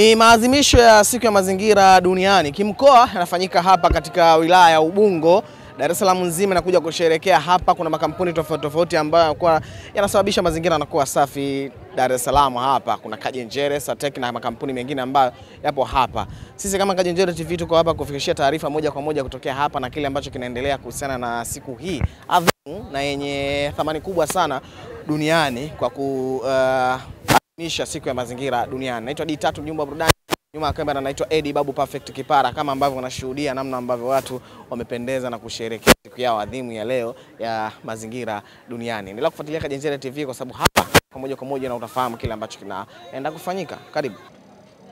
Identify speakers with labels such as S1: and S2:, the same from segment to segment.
S1: Ni maadhimisho ya siku ya mazingira duniani. Kimkoa yanafanyika hapa katika wilaya ya Ubungo. Dar es Salaam nzima inakuja kusherehekea hapa. Kuna makampuni tofauti tofauti ambayo yanasababisha mazingira yanakuwa safi Dar es Salaam hapa. Kuna Kajenjere, Satek na makampuni mengine ambayo yapo hapa. Sisi kama Kajenjere TV tuko hapa kufikishia taarifa moja kwa moja kutokea hapa na kile ambacho kinaendelea kuhusiana na siku hii adhimu na yenye thamani kubwa sana duniani kwa kuadhimisha siku ya mazingira duniani. Naitwa D3 Mjumba Burudani. Nyuma ya kamera naitwa Eddie Babu Perfect Kipara, kama ambavyo unashuhudia namna ambavyo watu wamependeza na kusherehekea siku yao adhimu ya leo ya mazingira duniani. Endelea kufuatilia Kajenjere TV kwa sababu hapa kwa moja na utafahamu kile ambacho kinaenda kufanyika. Karibu.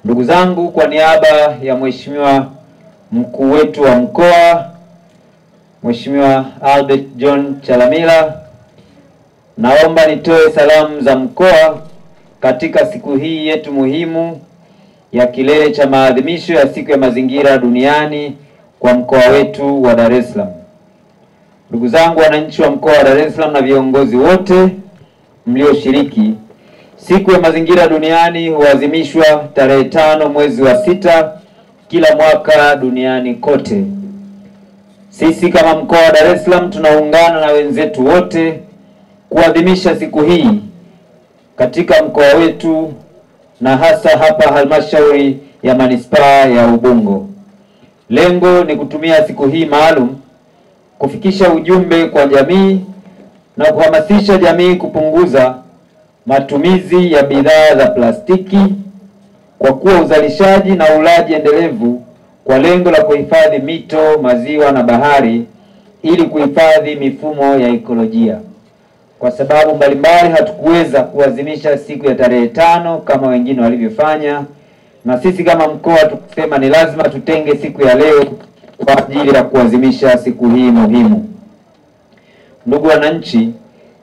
S2: Ndugu zangu, kwa niaba ya Mheshimiwa mkuu wetu wa mkoa Mheshimiwa Albert John Chalamila, naomba nitoe salamu za mkoa katika siku hii yetu muhimu ya kilele cha maadhimisho ya siku ya mazingira duniani kwa mkoa wetu wa Dar es Salaam. Ndugu zangu wananchi wa mkoa wa Dar es Salaam na viongozi wote mlioshiriki, siku ya mazingira duniani huadhimishwa tarehe 5 mwezi wa 6 kila mwaka duniani kote. Sisi kama mkoa wa Dar es Salaam tunaungana na wenzetu wote kuadhimisha siku hii katika mkoa wetu na hasa hapa halmashauri ya manispaa ya Ubungo. Lengo ni kutumia siku hii maalum kufikisha ujumbe kwa jamii na kuhamasisha jamii kupunguza matumizi ya bidhaa za plastiki kwa kuwa uzalishaji na ulaji endelevu kwa lengo la kuhifadhi mito, maziwa na bahari ili kuhifadhi mifumo ya ekolojia. Kwa sababu mbalimbali hatukuweza kuadhimisha siku ya tarehe 5 kama wengine walivyofanya, na sisi kama mkoa tukisema ni lazima tutenge siku ya leo kwa ajili ya kuadhimisha siku hii muhimu. Ndugu wananchi,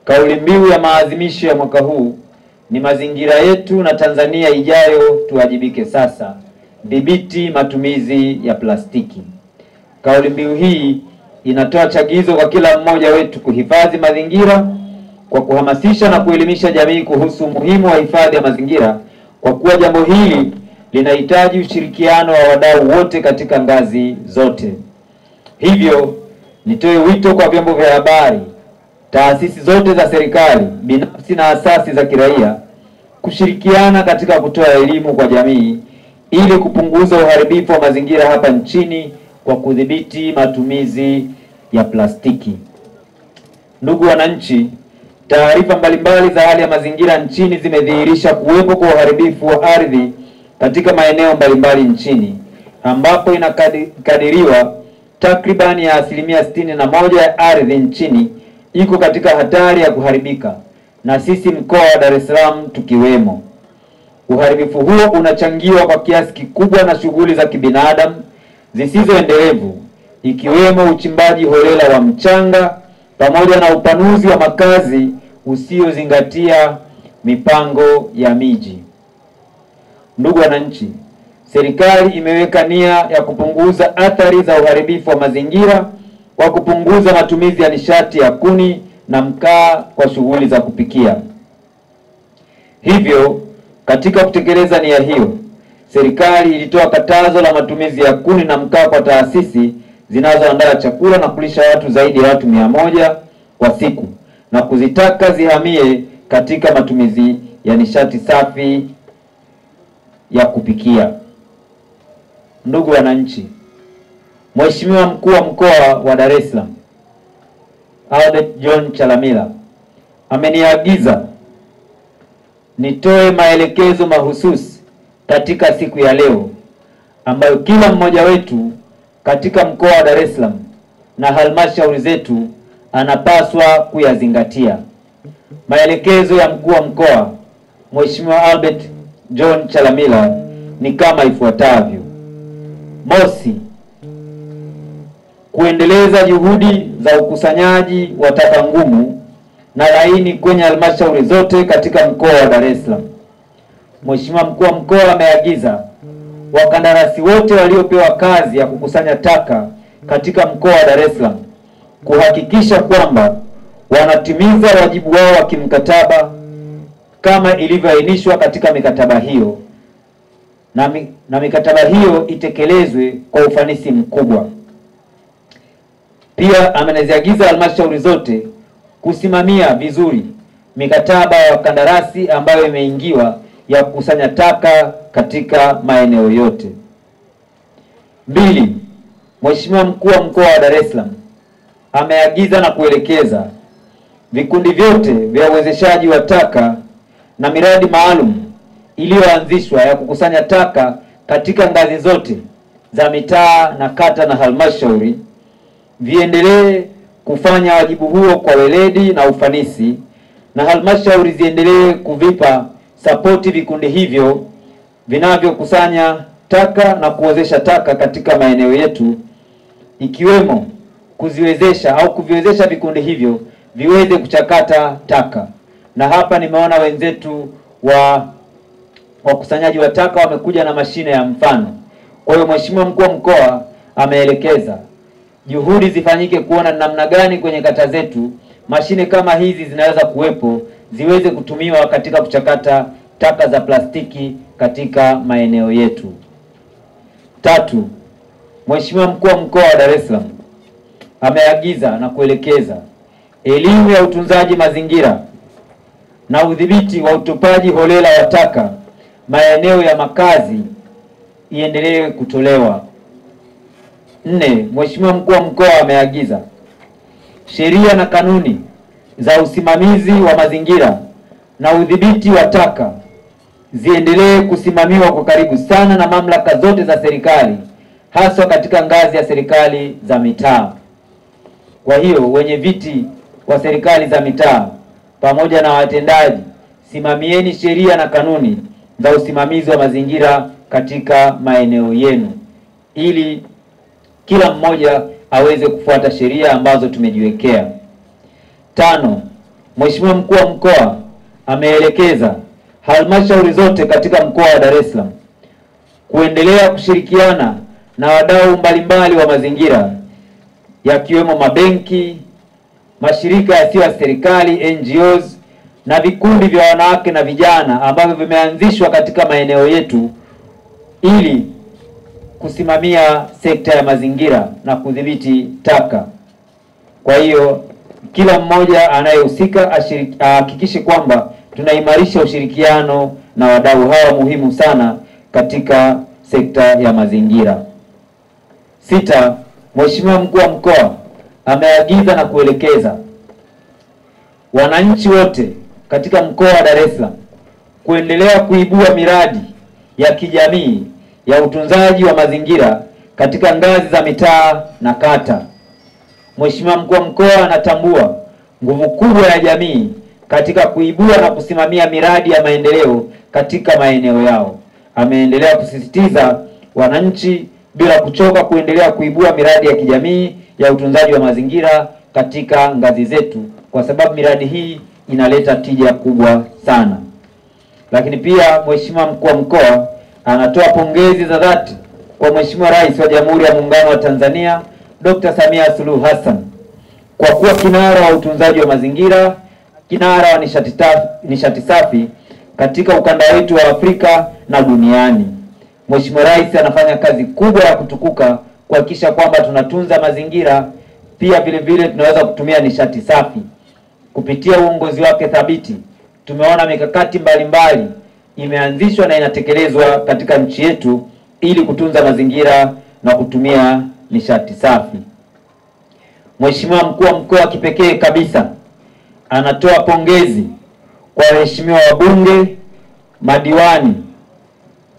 S2: kauli mbiu ya maadhimisho ya mwaka huu ni mazingira yetu na Tanzania ijayo, tuwajibike sasa, dhibiti matumizi ya plastiki. Kauli mbiu hii inatoa chagizo kwa kila mmoja wetu kuhifadhi mazingira kwa kuhamasisha na kuelimisha jamii kuhusu umuhimu wa hifadhi ya mazingira, kwa kuwa jambo hili linahitaji ushirikiano wa wadau wote katika ngazi zote. Hivyo nitoe wito kwa vyombo vya habari, taasisi zote za serikali, binafsi na asasi za kiraia kushirikiana katika kutoa elimu kwa jamii ili kupunguza uharibifu wa mazingira hapa nchini kwa kudhibiti matumizi ya plastiki. Ndugu wananchi, taarifa mbalimbali za hali ya mazingira nchini zimedhihirisha kuwepo kwa uharibifu wa ardhi katika maeneo mbalimbali nchini, ambapo inakadiriwa takribani ya 61% ya ardhi nchini iko katika hatari ya kuharibika, na sisi mkoa wa Dar es Salaam tukiwemo. Uharibifu huo unachangiwa kwa kiasi kikubwa na shughuli za kibinadamu zisizoendelevu, ikiwemo uchimbaji holela wa mchanga pamoja na upanuzi wa makazi usiozingatia mipango ya miji. Ndugu wananchi, serikali imeweka nia ya kupunguza athari za uharibifu wa mazingira kwa kupunguza matumizi ya nishati ya kuni na mkaa kwa shughuli za kupikia. Hivyo, katika kutekeleza nia hiyo, serikali ilitoa katazo la matumizi ya kuni na mkaa kwa taasisi zinazoandaa chakula na kulisha watu zaidi ya watu 100 kwa siku, na kuzitaka zihamie katika matumizi ya nishati safi ya kupikia. Ndugu wananchi, Mheshimiwa mkuu wa mkoa wa Dar es Salaam Albert John Chalamila ameniagiza nitoe maelekezo mahususi katika siku ya leo ambayo kila mmoja wetu katika mkoa wa Dar es Salaam na halmashauri zetu anapaswa kuyazingatia. Maelekezo ya mkuu wa mkoa Mheshimiwa Albert John Chalamila ni kama ifuatavyo. Mosi, kuendeleza juhudi za ukusanyaji wa taka ngumu na laini kwenye halmashauri zote katika mkoa wa Dar es Salaam. Mheshimiwa mkuu wa mkoa ameagiza wakandarasi wote waliopewa kazi ya kukusanya taka katika mkoa wa Dar es Salaam kuhakikisha kwamba wanatimiza wajibu wao wa kimkataba kama ilivyoainishwa katika mikataba hiyo, na mikataba hiyo itekelezwe kwa ufanisi mkubwa. Pia amenaziagiza halmashauri zote kusimamia vizuri mikataba ya kandarasi ambayo imeingiwa ya kukusanya taka katika maeneo yote. 2. Mheshimiwa Mkuu wa Mkoa wa Dar es Salaam ameagiza na kuelekeza vikundi vyote vya uwezeshaji wa taka na miradi maalum iliyoanzishwa ya kukusanya taka katika ngazi zote za mitaa na kata na halmashauri viendelee kufanya wajibu huo kwa weledi na ufanisi, na halmashauri ziendelee kuvipa sapoti vikundi hivyo vinavyokusanya taka na kuwezesha taka katika maeneo yetu, ikiwemo kuviwezesha vikundi hivyo viweze kuchakata taka. Na hapa nimeona wenzetu wa wakusanyaji wa taka wamekuja na mashine ya mfano. Kwa hiyo Mheshimiwa Mkuu wa Mkoa ameelekeza juhudi zifanyike kuona namna gani kwenye kata zetu mashine kama hizi zinaweza kuwepo, ziweze kutumiwa katika kuchakata taka za plastiki katika maeneo yetu. 3. Mheshimiwa Mkuu wa Mkoa wa Dar es Salaam ameagiza na kuelekeza elimu ya utunzaji mazingira na udhibiti wa utupaji holela wa taka maeneo ya makazi iendelee kutolewa. 4. Mheshimiwa Mkuu wa Mkoa ameagiza sheria na kanuni za usimamizi wa mazingira na udhibiti wa taka ziendelee kusimamiwa kwa karibu sana na mamlaka zote za serikali, hasa katika ngazi ya serikali za mitaa. Kwa hiyo wenye viti wa serikali za mitaa pamoja na watendaji, simamieni sheria na kanuni za usimamizi wa mazingira katika maeneo yenu ili kila mmoja aweze kufuata sheria ambazo tumejiwekea. 5. Mheshimiwa Mkuu wa Mkoa ameelekeza halmashauri zote katika mkoa wa Dar es Salaam kuendelea kushirikiana na wadau mbalimbali wa mazingira yakiwemo mabenki, mashirika yasiyo ya serikali, NGOs na vikundi vya wanawake na vijana ambavyo vimeanzishwa katika maeneo yetu ili kusimamia sekta ya mazingira na kudhibiti taka. Kwa hiyo kila mmoja anayehusika ahakikishe kwamba tunaimarisha ushirikiano na wadau hawa muhimu sana katika sekta ya mazingira. 6. Mheshimiwa Mkuu wa Mkoa ameagiza na kuelekeza wananchi wote katika mkoa wa Dar es Salaam kuendelea kuibua miradi ya kijamii ya utunzaji wa mazingira katika ngazi za mitaa na kata. Mheshimiwa Mkuu wa Mkoa anatambua nguvu kubwa ya jamii katika kuibua na kusimamia miradi ya maendeleo katika maeneo yao. Ameendelea kusisitiza wananchi bila kuchoka kuendelea kuibua miradi ya kijamii ya utunzaji wa mazingira katika ngazi zetu, kwa sababu miradi hii inaleta tija kubwa sana. Lakini pia Mheshimiwa Mkuu wa Mkoa anatoa pongezi za dhati kwa Mheshimiwa Rais wa Jamhuri ya Muungano wa Tanzania Dr. Samia Suluhu Hassan kwa kuwa kinara wa utunzaji wa mazingira, kinara wa nishati safi katika ukanda wetu wa Afrika na duniani. Mheshimiwa Rais anafanya kazi kubwa ya kutukuka kuhakikisha kwamba tunatunza mazingira, pia vile vile tunaweza kutumia nishati safi. Kupitia uongozi wake thabiti, tumeona mikakati mbalimbali imeanzishwa na inatekelezwa katika nchi yetu ili kutunza mazingira na kutumia nishati safi. Mheshimiwa Mkuu wa Mkoa kipekee kabisa anatoa pongezi kwa waheshimiwa wabunge, madiwani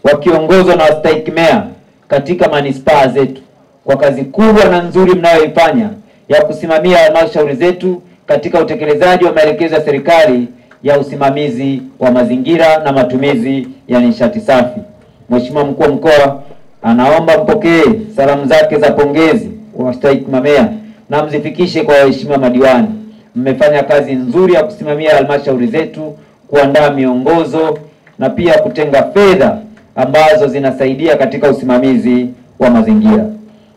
S2: wakiongozwa na wastahiki meya katika manispaa zetu kwa kazi kubwa na nzuri mnayoifanya ya kusimamia halmashauri zetu katika utekelezaji wa maelekezo ya serikali ya usimamizi wa mazingira na matumizi ya nishati safi. Mheshimiwa Mkuu wa Mkoa anaomba mpokee salamu zake za pongezi wa wastahiki meya na mzifikishe kwa waheshimiwa madiwani. Mmefanya kazi nzuri ya kusimamia halmashauri zetu, kuandaa miongozo na pia kutenga fedha ambazo zinasaidia katika usimamizi wa mazingira.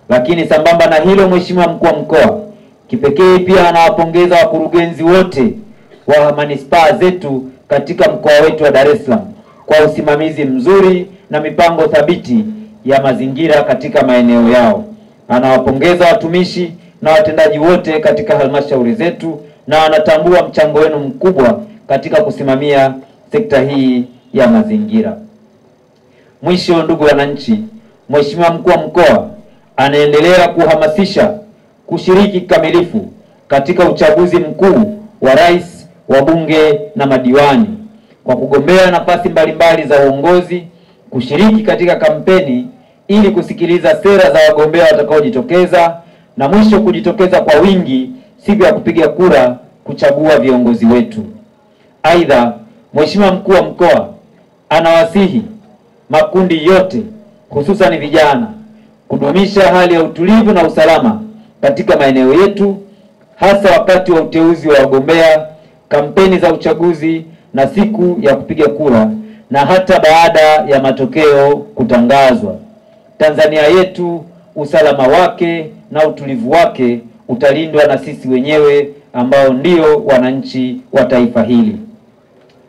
S2: Lakini sambamba na hilo, Mheshimiwa Mkuu wa Mkoa kipekee pia anawapongeza wakurugenzi wote wa manispaa zetu katika mkoa wetu wa Dar es Salaam kwa usimamizi mzuri na mipango thabiti ya mazingira katika maeneo yao. Anawapongeza watumishi na watendaji wote katika halmashauri zetu na anatambua mchango wenu mkubwa katika kusimamia sekta hii ya mazingira. Mwisho, ndugu wananchi, Mheshimiwa Mkuu wa Mkoa anaendelea kuhamasisha kushiriki kikamilifu katika uchaguzi mkuu wa rais, wabunge na madiwani kwa kugombea nafasi mbalimbali za uongozi, kushiriki katika kampeni ili kusikiliza sera za wagombea watakaojitokeza, na mwisho kujitokeza kwa wingi siku ya kupiga kura kuchagua viongozi wetu. Aidha, Mheshimiwa Mkuu wa Mkoa anawasihi makundi yote hususan vijana kudumisha hali ya utulivu na usalama katika maeneo yetu, hasa wakati wa uteuzi wa wagombea, kampeni za uchaguzi na siku ya kupiga kura, na hata baada ya matokeo kutangazwa. Tanzania yetu, usalama wake na utulivu wake utalindwa na sisi wenyewe ambao ndio wananchi wa taifa hili.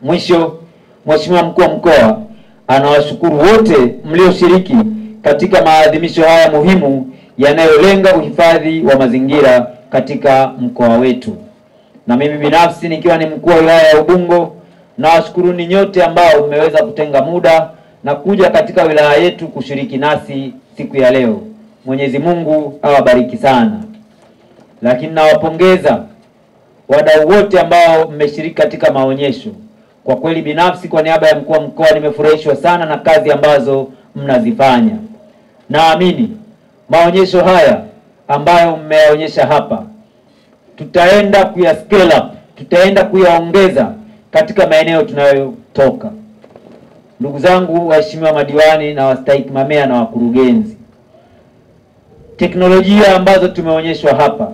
S2: Mwisho, Mheshimiwa Mkuu wa Mkoa anawashukuru wote mlioshiriki katika maadhimisho haya muhimu yanayolenga uhifadhi wa mazingira katika mkoa wetu. Na mimi binafsi nikiwa ni mkuu wa wilaya ya Ubungo, nawashukuruni nyote ambao mmeweza kutenga muda na kuja katika wilaya yetu kushiriki nasi siku ya leo. Mwenyezi Mungu awabariki sana. Lakini nawapongeza wadau wote ambao mmeshiriki katika maonyesho. Kwa kweli binafsi kwa niaba ya mkuu wa mkoa nimefurahishwa sana na kazi ambazo mnazifanya. Naamini maonyesho haya ambayo mmeyaonyesha hapa tutaenda kuya scale up, tutaenda kuyaongeza katika maeneo tunayotoka. Ndugu zangu waheshimiwa madiwani na wastahiki mamea na wakurugenzi, teknolojia ambazo tumeonyeshwa hapa,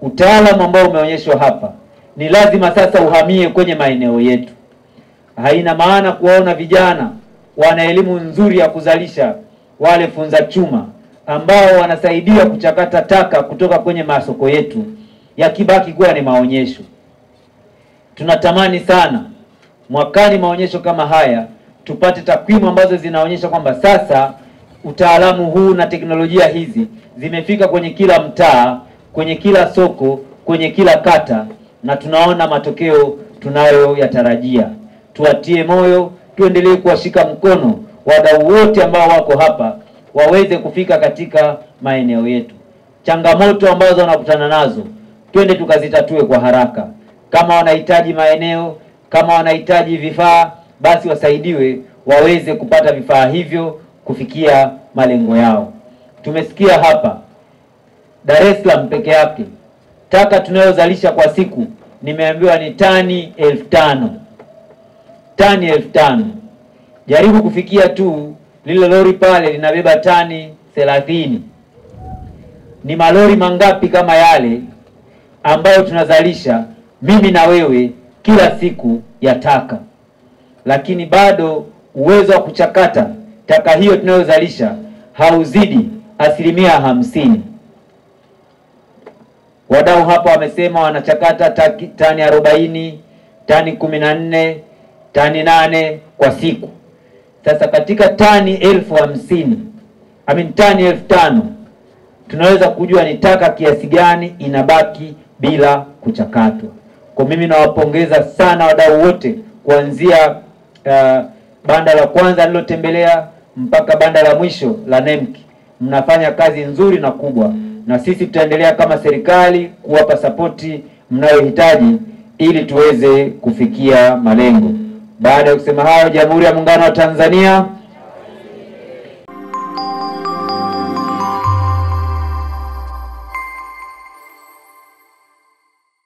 S2: utaalamu ambao umeonyeshwa hapa, ni lazima sasa uhamie kwenye maeneo yetu. Haina maana kuwaona vijana wana elimu nzuri ya kuzalisha wale funza chuma ambao wanasaidia kuchakata taka kutoka kwenye masoko yetu yakibaki kuwa ni maonyesho. Tunatamani sana mwakani maonyesho kama haya tupate takwimu ambazo zinaonyesha kwamba sasa utaalamu huu na teknolojia hizi zimefika kwenye kila mtaa, kwenye kila soko, kwenye kila kata, na tunaona matokeo tunayoyatarajia. Tuwatie moyo, tuendelee kuwashika mkono wadau wote ambao wako hapa waweze kufika katika maeneo yetu. Changamoto ambazo wanakutana nazo twende tukazitatue kwa haraka. Kama wanahitaji maeneo, kama wanahitaji vifaa, basi wasaidiwe waweze kupata vifaa hivyo kufikia malengo yao. Tumesikia hapa Dar es Salaam peke yake taka tunayozalisha kwa siku nimeambiwa ni tani 5,000. Tani 5,000. Jaribu kufikia tu lile lori pale linabeba tani 30. Ni malori mangapi kama yale ambayo tunazalisha mimi na wewe kila siku ya taka? Lakini bado uwezo wa kuchakata taka hiyo tunayozalisha hauzidi 50%. Wadau hapa wamesema wanachakata tani 40, tani 14, tani 8 kwa siku. Sasa katika tani 50,000, tani 5,000, tunaweza kujua ni taka kiasi gani inabaki bila kuchakatwa. Kwa mimi nawapongeza sana wadau wote kuanzia banda la kwanza nilotembelea mpaka banda la mwisho la NEMC. Mnafanya kazi nzuri na kubwa, na sisi tutaendelea kama serikali kuwapa sapoti mnayohitaji ili tuweze kufikia malengo. Baada ya kusema hayo, Jamhuri ya Muungano wa Tanzania.